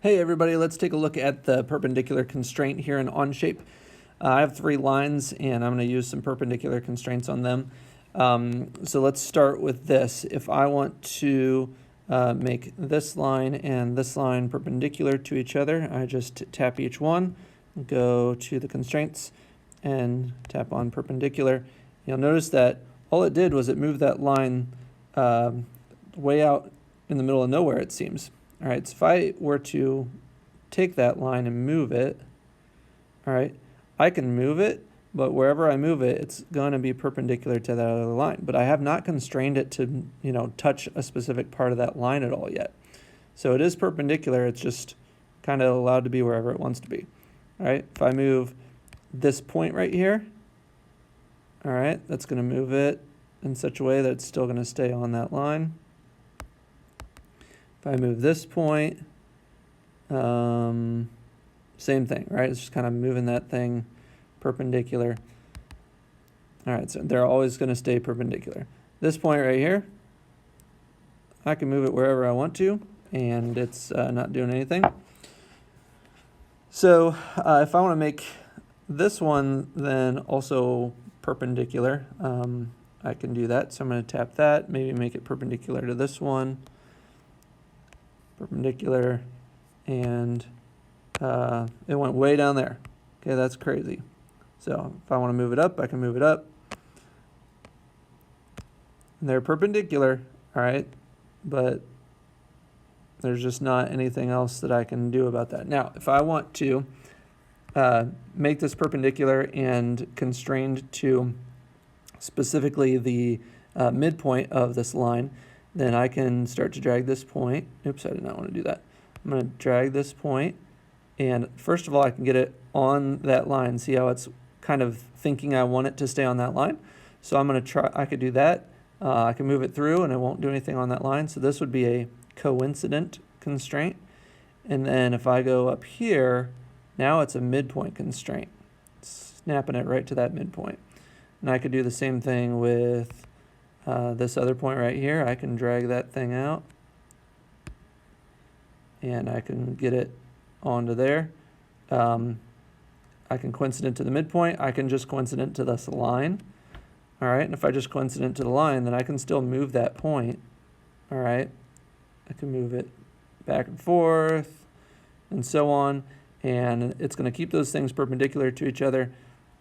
Hey everybody, let's take a look at the perpendicular constraint here in Onshape. I have 3 lines and I'm going to use some perpendicular constraints on them. So let's start with this. If I want to make this line and this line perpendicular to each other, I just tap each one, go to the constraints and tap on perpendicular. You'll notice that all it did was it moved that line way out in the middle of nowhere, it seems. All right, so if I were to take that line and move it, all right, I can move it, but wherever I move it, it's going to be perpendicular to that other line. But I have not constrained it to, touch a specific part of that line at all yet. So it is perpendicular, it's just kind of allowed to be wherever it wants to be. All right, if I move this point right here, all right, that's going to move it in such a way that it's still going to stay on that line. If I move this point, same thing, right? It's just kind of moving that thing perpendicular. All right, so they're always going to stay perpendicular. This point right here, I can move it wherever I want to, and it's not doing anything. So if I want to make this one then also perpendicular, I can do that. So I'm going to tap that, maybe make it perpendicular to this one. Perpendicular, and it went way down there. Okay, that's crazy. So if I want to move it up, I can move it up. And they're perpendicular, all right, but there's just not anything else that I can do about that. Now, if I want to make this perpendicular and constrained to specifically the midpoint of this line, then I can start to drag this point. Oops, I did not want to do that. I'm going to drag this point, and first of all, I can get it on that line. See how it's kind of thinking I want it to stay on that line? So I'm going to try, I could do that. I can move it through and it won't do anything on that line. So this would be a coincident constraint. And then if I go up here, now it's a midpoint constraint, snapping it right to that midpoint. And I could do the same thing with this other point right here. I can drag that thing out and I can get it onto there. I can coincident to the midpoint. I can just coincident to this line. All right, and if I just coincident to the line, then I can still move that point. All right, I can move it back and forth and so on, and it's going to keep those things perpendicular to each other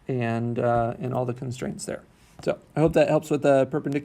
and all the constraints there. So I hope that helps with the perpendicular